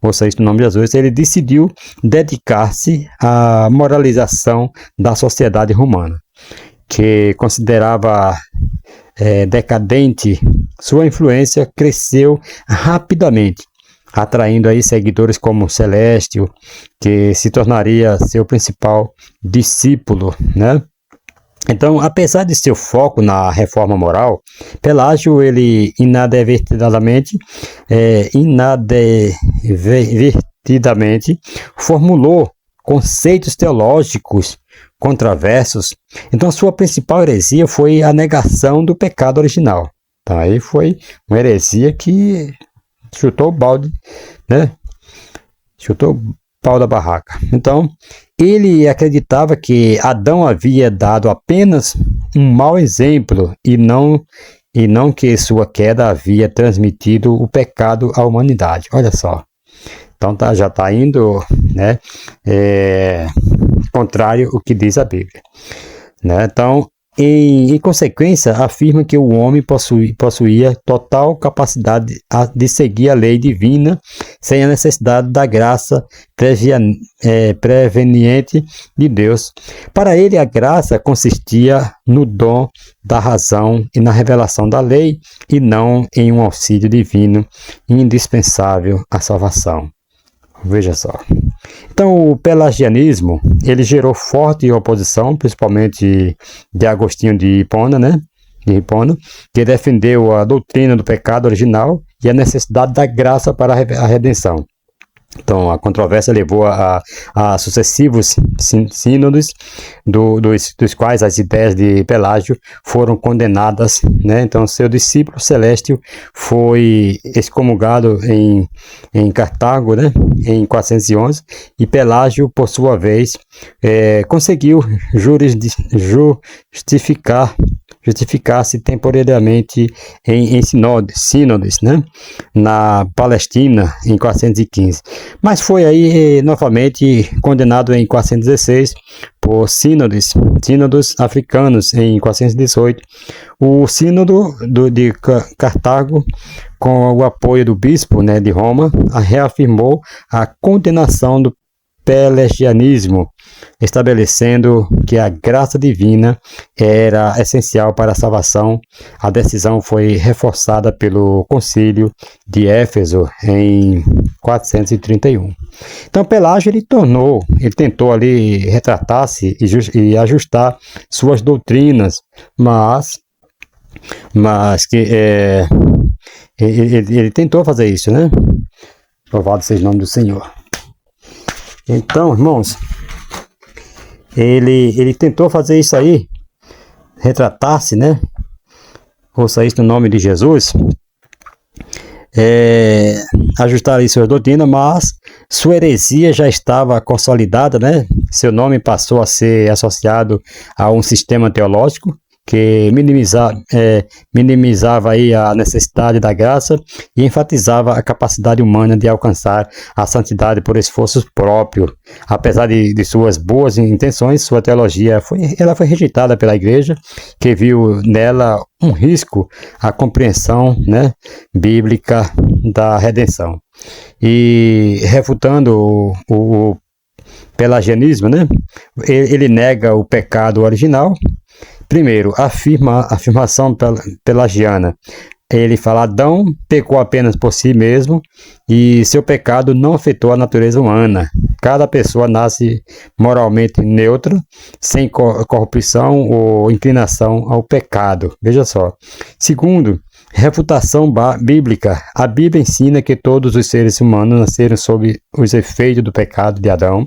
Speaker 1: ouça isso no nome de Jesus, ele decidiu dedicar-se à moralização da sociedade romana, que considerava decadente. Sua influência cresceu rapidamente, atraindo aí seguidores como Celestio, que se tornaria seu principal discípulo, né? Então, apesar de seu foco na reforma moral, Pelágio, ele inadvertidamente formulou conceitos teológicos controversos. Então, sua principal heresia foi a negação do pecado original. Então, aí foi uma heresia que chutou o balde, né? Chutou o pau da barraca. Então, ele acreditava que Adão havia dado apenas um mau exemplo e não que sua queda havia transmitido o pecado à humanidade. Olha só. Então já está indo, né, contrário ao que diz a Bíblia, né? Então, em consequência, afirma que o homem possuía total capacidade de seguir a lei divina sem a necessidade da graça preveniente de Deus. Para ele, a graça consistia no dom da razão e na revelação da lei, e não em um auxílio divino indispensável à salvação. Veja só. Então, o pelagianismo, ele gerou forte oposição, principalmente de Agostinho de Hipona, né? Que defendeu a doutrina do pecado original e a necessidade da graça para a redenção. Então, a controvérsia levou a sucessivos sínodos, dos quais as ideias de Pelágio foram condenadas, né? Então, seu discípulo Celestio foi excomungado em Cartago, né? Em 411, e Pelágio, por sua vez, conseguiu justificar-se temporariamente em sínodes, né? Na Palestina, em 415. Mas foi aí novamente condenado em 416 por sínodos africanos em 418. O sínodo de Cartago, com o apoio do bispo, né, de Roma, reafirmou a condenação do pelagianismo, estabelecendo que a graça divina era essencial para a salvação. A decisão foi reforçada pelo Concílio de Éfeso em 431. Então Pelágio ele tentou ali retratar-se e ajustar suas doutrinas, mas que ele tentou fazer isso, né? Louvado seja o nome do Senhor. Então, irmãos, ele tentou fazer isso aí, retratar-se, né? Ouça isso no nome de Jesus, ajustar aí suas doutrinas, mas sua heresia já estava consolidada, né? Seu nome passou a ser associado a um sistema teológico que minimizava aí a necessidade da graça e enfatizava a capacidade humana de alcançar a santidade por esforço próprio. Apesar de suas boas intenções, sua teologia foi rejeitada pela igreja, que viu nela um risco à compreensão, né, bíblica da redenção. E refutando o pelagianismo, né, ele nega o pecado original. Primeiro, a afirmação pelagiana. Ele fala: Adão pecou apenas por si mesmo e seu pecado não afetou a natureza humana. Cada pessoa nasce moralmente neutra, sem corrupção ou inclinação ao pecado. Veja só. Segundo, refutação bíblica. A Bíblia ensina que todos os seres humanos nasceram sob os efeitos do pecado de Adão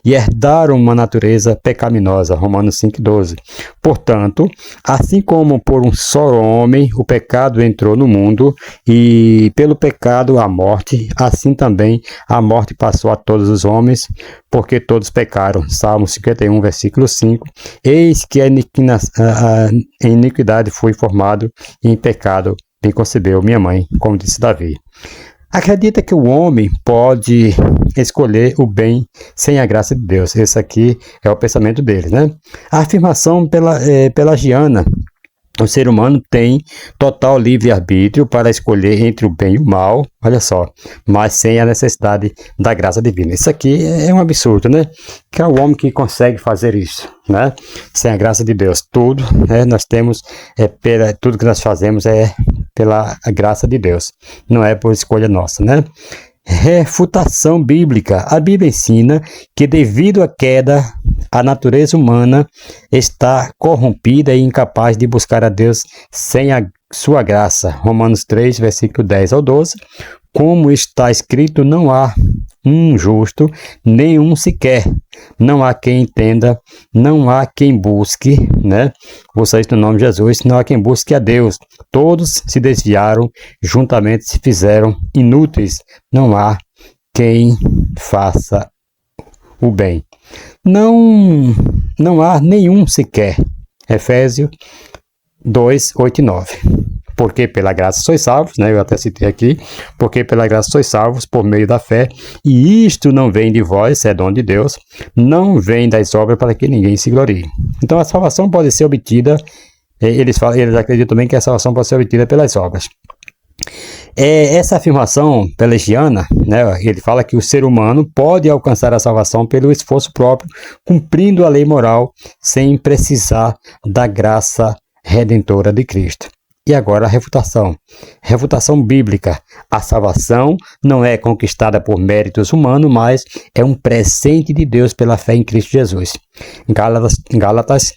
Speaker 1: e herdaram uma natureza pecaminosa. Romanos 5,12. Portanto, assim como por um só homem o pecado entrou no mundo e pelo pecado a morte, assim também a morte passou a todos os homens, porque todos pecaram. Salmo 51, versículo 5. Eis que a iniquidade foi formado e em pecado me concebeu minha mãe, como disse Davi. Acredita que o homem pode escolher o bem sem a graça de Deus. Esse aqui é o pensamento dele, né? A afirmação pelagiana. O ser humano tem total livre-arbítrio para escolher entre o bem e o mal, olha só, mas sem a necessidade da graça divina. Isso aqui é um absurdo, né? Que é o homem que consegue fazer isso, né? Sem a graça de Deus. Tudo, né? Nós temos, tudo que nós fazemos é pela graça de Deus, não é por escolha nossa, né? Refutação bíblica. A Bíblia ensina que devido à queda, a natureza humana está corrompida e incapaz de buscar a Deus sem a sua graça. Romanos 3, versículo 10 ao 12. Como está escrito, não há um justo, nenhum sequer. Não há quem entenda, não há quem busque, né? Vocês no nome de Jesus, não há quem busque a Deus. Todos se desviaram, juntamente se fizeram inúteis. Não há quem faça o bem. Não há nenhum sequer. Efésios 2, 8 e 9. Porque pela graça sois salvos, né? Eu até citei aqui, porque pela graça sois salvos por meio da fé, e isto não vem de vós, é dom de Deus, não vem das obras para que ninguém se glorie. Então a salvação pode ser obtida, eles acreditam também que a salvação pode ser obtida pelas obras. Essa afirmação pelagiana, né, ele fala que o ser humano pode alcançar a salvação pelo esforço próprio, cumprindo a lei moral, sem precisar da graça redentora de Cristo. E agora a refutação. Refutação bíblica. A salvação não é conquistada por méritos humanos, mas é um presente de Deus pela fé em Cristo Jesus. Gálatas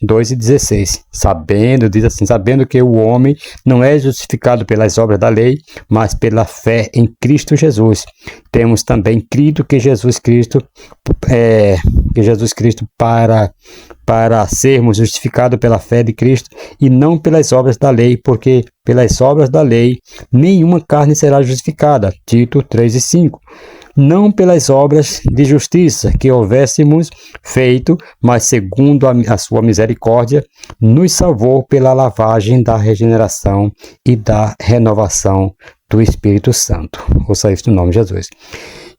Speaker 1: 2,16. Diz assim, sabendo que o homem não é justificado pelas obras da lei, mas pela fé em Cristo Jesus. Temos também crido que Jesus Cristo para sermos justificados pela fé de Cristo e não pelas obras da lei, porque pelas obras da lei nenhuma carne será justificada. Tito 3 e 5. não pelas obras de justiça que houvéssemos feito, mas segundo a sua misericórdia, nos salvou pela lavagem da regeneração e da renovação do Espírito Santo. Ouça isso no nome de Jesus.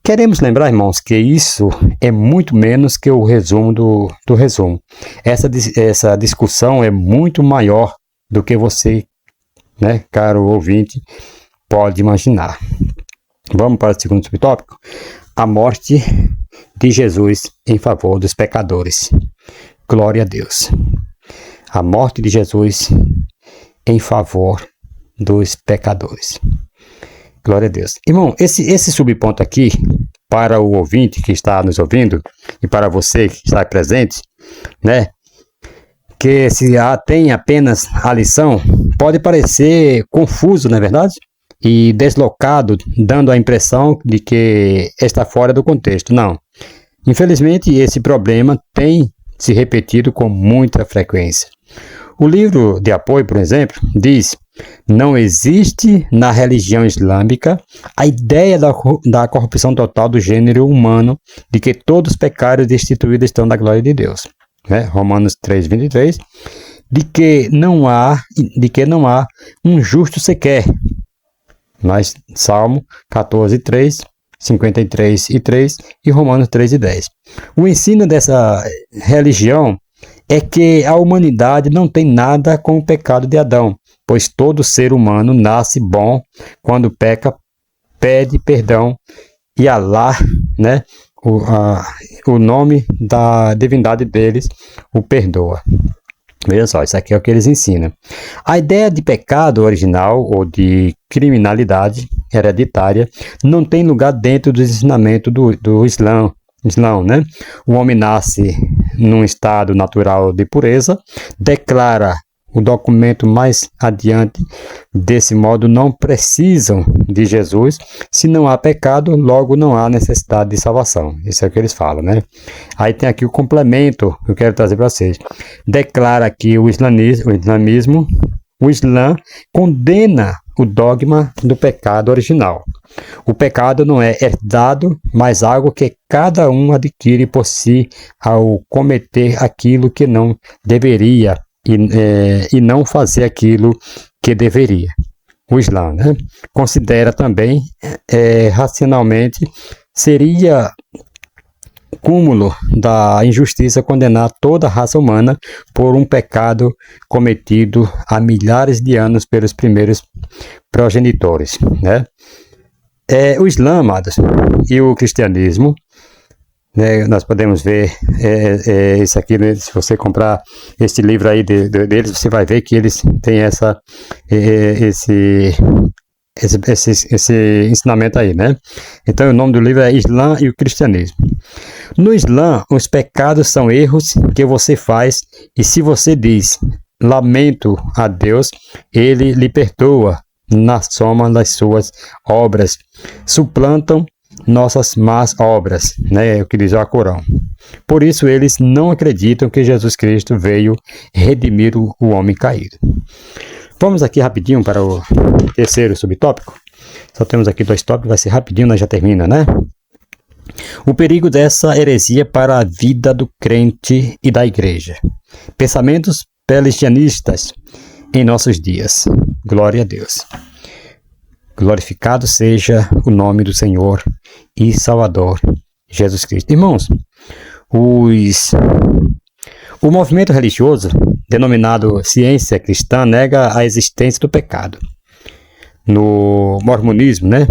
Speaker 1: Queremos lembrar, irmãos, que isso é muito menos que o resumo do resumo. Essa discussão é muito maior do que você, né, caro ouvinte, pode imaginar. Vamos para o segundo subtópico. A morte de Jesus em favor dos pecadores. Glória a Deus. A morte de Jesus em favor dos pecadores. Glória a Deus. Irmão, esse subponto aqui, para o ouvinte que está nos ouvindo, e para você que está presente, né, que se tem apenas a lição, pode parecer confuso, não é verdade? E deslocado, dando a impressão de que está fora do contexto. Não. Infelizmente, esse problema tem se repetido com muita frequência. O livro de apoio, por exemplo, diz: não existe na religião islâmica a ideia da corrupção total do gênero humano, de que todos os pecados destituídos estão da glória de Deus. Né? Romanos 3:23, de que não há um justo sequer. Mas Salmo 14:3, 53:3 e Romanos 3:10. O ensino dessa religião é que a humanidade não tem nada com o pecado de Adão, pois todo ser humano nasce bom, quando peca, pede perdão e Alá, né, o nome da divindade deles, o perdoa. Veja só, isso aqui é o que eles ensinam. A ideia de pecado original ou de criminalidade hereditária não tem lugar dentro do ensinamento do Islã, né? O homem nasce num estado natural de pureza, declara o documento mais adiante, desse modo não precisam de Jesus. Se não há pecado, logo não há necessidade de salvação. Isso é o que eles falam, né? Aí tem aqui o complemento que eu quero trazer para vocês. Declara que o Islã condena o dogma do pecado original. O pecado não é herdado, mas algo que cada um adquire por si ao cometer aquilo que não deveria e não fazer aquilo que deveria. O Islã, né, considera também, racionalmente, seria cúmulo da injustiça condenar toda a raça humana por um pecado cometido há milhares de anos pelos primeiros progenitores, né? O Islã, amados, e o cristianismo, né, nós podemos ver isso aqui, né, se você comprar este livro aí deles, você vai ver que eles têm esse ensinamento aí, né? Então o nome do livro é Islã e o Cristianismo. No Islã, os pecados são erros que você faz, e se você diz lamento a Deus, ele lhe perdoa na soma das suas obras. Suplantam nossas más obras, né? É o que diz o Alcorão. Por isso eles não acreditam que Jesus Cristo veio redimir o homem caído. Vamos aqui rapidinho para o terceiro subtópico. Só temos aqui 2 tópicos, vai ser rapidinho, nós já termina, né? O perigo dessa heresia para a vida do crente e da igreja. Pensamentos pelagianistas em nossos dias. Glória a Deus. Glorificado seja o nome do Senhor e Salvador Jesus Cristo. Irmãos, o movimento religioso, denominado ciência cristã, nega a existência do pecado. No mormonismo, né,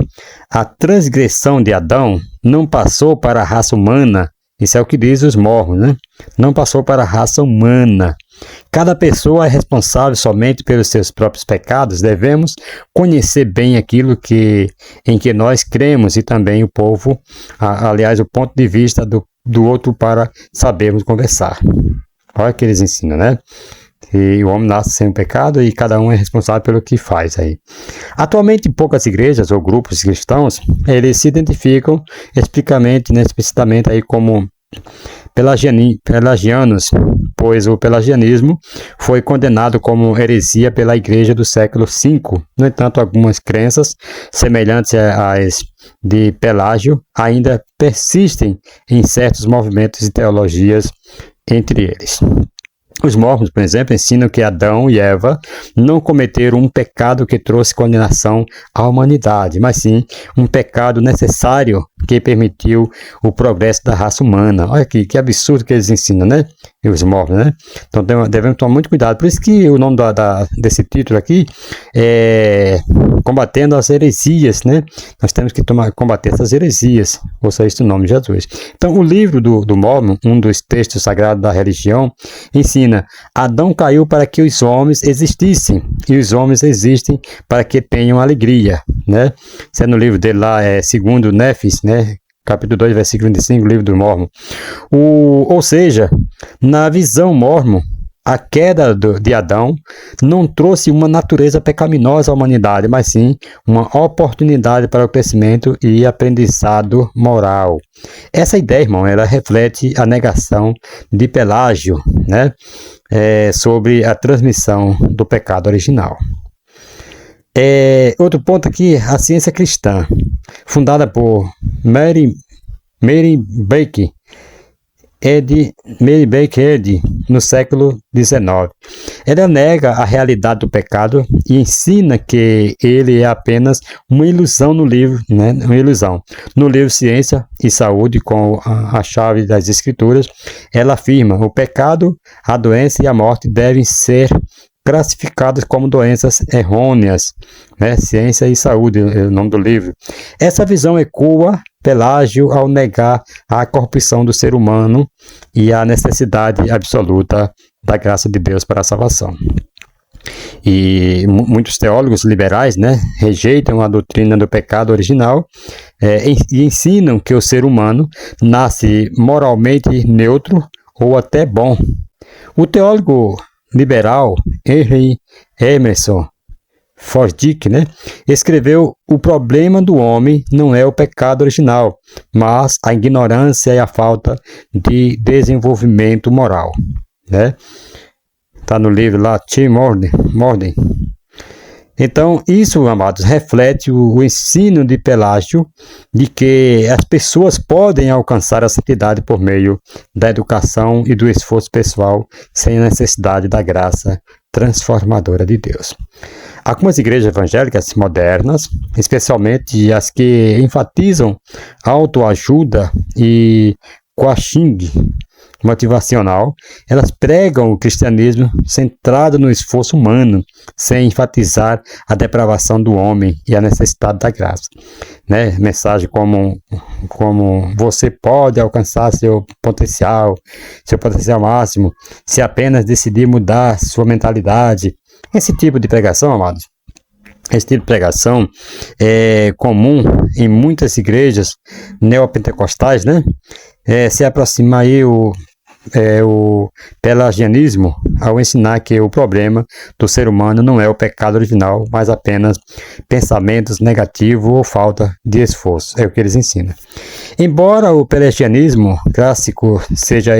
Speaker 1: a transgressão de Adão não passou para a raça humana. Isso é o que diz os mormons, né? Não passou para a raça humana. Cada pessoa é responsável somente pelos seus próprios pecados. Devemos conhecer bem aquilo em que nós cremos e também o povo, aliás, o ponto de vista do outro para sabermos conversar. Olha o que eles ensinam, né? E o homem nasce sem pecado e cada um é responsável pelo que faz aí. Atualmente, poucas igrejas ou grupos cristãos, eles se identificam explicitamente aí como pelagianos, pois o pelagianismo foi condenado como heresia pela Igreja do século V. No entanto, algumas crenças semelhantes às de Pelágio ainda persistem em certos movimentos e teologias, entre eles. Os mormons, por exemplo, ensinam que Adão e Eva não cometeram um pecado que trouxe condenação à humanidade, mas sim um pecado necessário que permitiu o progresso da raça humana. Olha aqui, que absurdo que eles ensinam, né? E os mormons, né? Então devemos tomar muito cuidado. Por isso que o nome desse título aqui é Combatendo as Heresias, né? Nós temos que combater essas heresias. Ouça isso no nome de Jesus. Então, o livro do Mormon, um dos textos sagrados da religião, ensina: Adão caiu para que os homens existissem, e os homens existem para que tenham alegria, né? Isso é no livro dele lá, segundo Nefis, né? Capítulo 2, versículo 25, livro do Mormon. Ou seja, na visão Mormon, a queda de Adão não trouxe uma natureza pecaminosa à humanidade, mas sim uma oportunidade para o crescimento e aprendizado moral. Essa ideia, irmão, ela reflete a negação de Pelágio, né, sobre a transmissão do pecado original. Outro ponto aqui, a ciência cristã, fundada por Mary Baker Eddy, no século XIX. Ela nega a realidade do pecado e ensina que ele é apenas uma ilusão no livro, né? Uma ilusão. No livro Ciência e Saúde, com a chave das Escrituras, ela afirma: o pecado, a doença e a morte devem ser classificados como doenças errôneas, né? Ciência e Saúde, é o nome do livro. Essa visão ecoa Pelágio ao negar a corrupção do ser humano e a necessidade absoluta da graça de Deus para a salvação. E muitos teólogos liberais, né, rejeitam a doutrina do pecado original e ensinam que o ser humano nasce moralmente neutro ou até bom. O teólogo liberal Henry Emerson Fosdick, né, escreveu: o problema do homem não é o pecado original, mas a ignorância e a falta de desenvolvimento moral, né? Está no livro lá, Tim Morden. Então, isso, amados, reflete o ensino de Pelágio de que as pessoas podem alcançar a santidade por meio da educação e do esforço pessoal, sem a necessidade da graça transformadora de Deus. Algumas igrejas evangélicas modernas, especialmente as que enfatizam autoajuda e coaching motivacional, elas pregam o cristianismo centrado no esforço humano, sem enfatizar a depravação do homem e a necessidade da graça, né? Mensagem como você pode alcançar seu potencial máximo, se apenas decidir mudar sua mentalidade. Esse tipo de pregação, amados, esse tipo de pregação é comum em muitas igrejas neopentecostais, né? Se aproxima aí o pelagianismo ao ensinar que o problema do ser humano não é o pecado original, mas apenas pensamentos negativos ou falta de esforço. É o que eles ensinam. Embora o pelagianismo clássico seja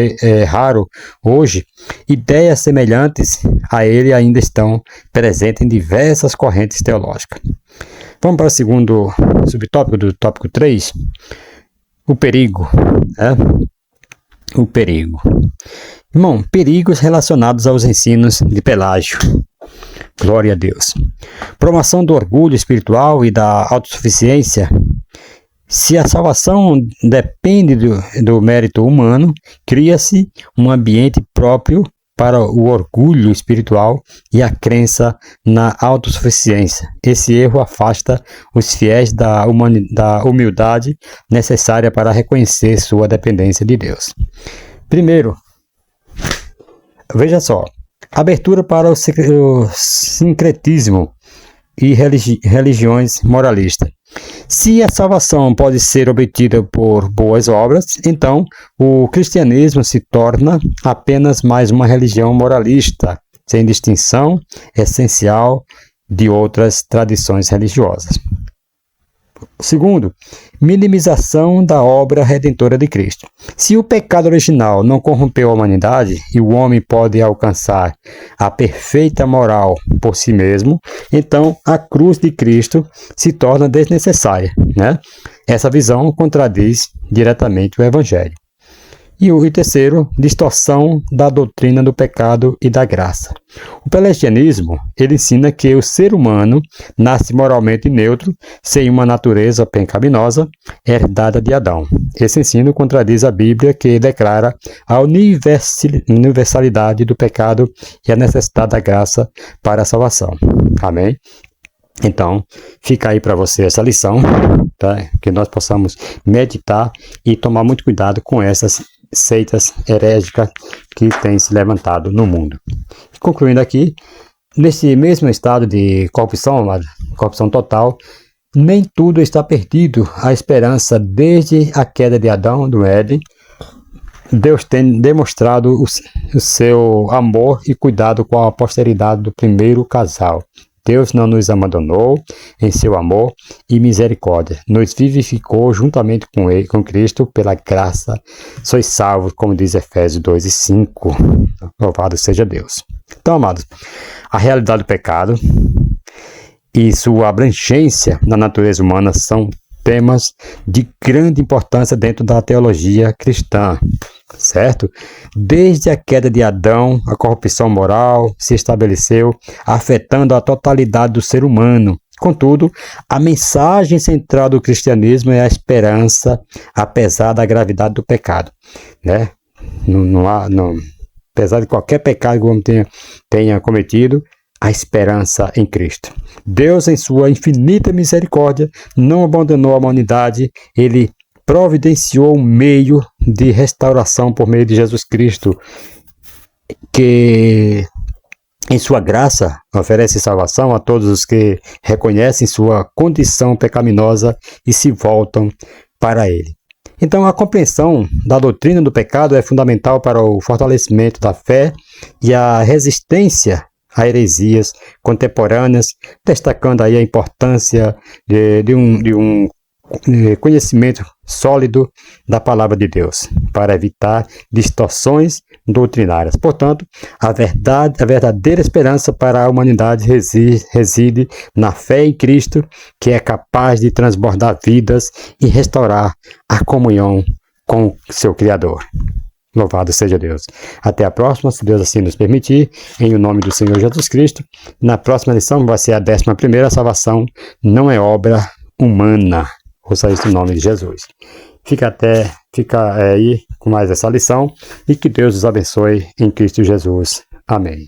Speaker 1: raro hoje, ideias semelhantes a ele ainda estão presentes em diversas correntes teológicas. Vamos para o segundo subtópico do tópico 3, o perigo, né? O perigo. Irmão, perigos relacionados aos ensinos de Pelágio. Glória a Deus. Promoção do orgulho espiritual e da autossuficiência. Se a salvação depende do mérito humano, cria-se um ambiente próprio para o orgulho espiritual e a crença na autossuficiência. Esse erro afasta os fiéis da humildade necessária para reconhecer sua dependência de Deus. Primeiro, veja só, abertura para o sincretismo e religiões moralistas. Se a salvação pode ser obtida por boas obras, então o cristianismo se torna apenas mais uma religião moralista, sem distinção essencial de outras tradições religiosas. Segundo, minimização da obra redentora de Cristo. Se o pecado original não corrompeu a humanidade e o homem pode alcançar a perfeita moral por si mesmo, então a cruz de Cristo se torna desnecessária, né? Essa visão contradiz diretamente o Evangelho. E o terceiro, distorção da doutrina do pecado e da graça. O pelagianismo, ele ensina que o ser humano nasce moralmente neutro, sem uma natureza pecaminosa, herdada de Adão. Esse ensino contradiz a Bíblia, que declara a universalidade do pecado e a necessidade da graça para a salvação. Amém? Então, fica aí para você essa lição, tá? Que nós possamos meditar e tomar muito cuidado com essas seitas herégicas que têm se levantado no mundo. Concluindo aqui, nesse mesmo estado de corrupção total, nem tudo está perdido. A esperança desde a queda de Adão do Éden, Deus tem demonstrado o seu amor e cuidado com a posteridade do primeiro casal. Deus não nos abandonou em seu amor e misericórdia. Nos vivificou juntamente com ele, com Cristo, pela graça. Sois salvos, como diz Efésios 2:5. Louvado seja Deus. Então, amados, a realidade do pecado e sua abrangência na natureza humana são temas de grande importância dentro da teologia cristã, certo? Desde a queda de Adão, a corrupção moral se estabeleceu, afetando a totalidade do ser humano. Contudo, a mensagem central do cristianismo é a esperança, apesar da gravidade do pecado, né? Apesar de qualquer pecado que o homem tenha cometido, a esperança em Cristo. Deus, em sua infinita misericórdia, não abandonou a humanidade. Ele providenciou um meio de restauração por meio de Jesus Cristo, que em sua graça oferece salvação a todos os que reconhecem sua condição pecaminosa e se voltam para Ele. Então, a compreensão da doutrina do pecado é fundamental para o fortalecimento da fé e a resistência a heresias contemporâneas, destacando aí a importância de um conhecimento sólido da palavra de Deus, para evitar distorções doutrinárias. Portanto, a verdadeira esperança para a humanidade reside na fé em Cristo, que é capaz de transbordar vidas e restaurar a comunhão com seu Criador. Louvado seja Deus. Até a próxima, se Deus assim nos permitir, em o nome do Senhor Jesus Cristo. Na próxima lição vai ser a 11ª, a salvação não é obra humana. Ouça isso no nome de Jesus. Fica aí com mais essa lição e que Deus os abençoe em Cristo Jesus. Amém.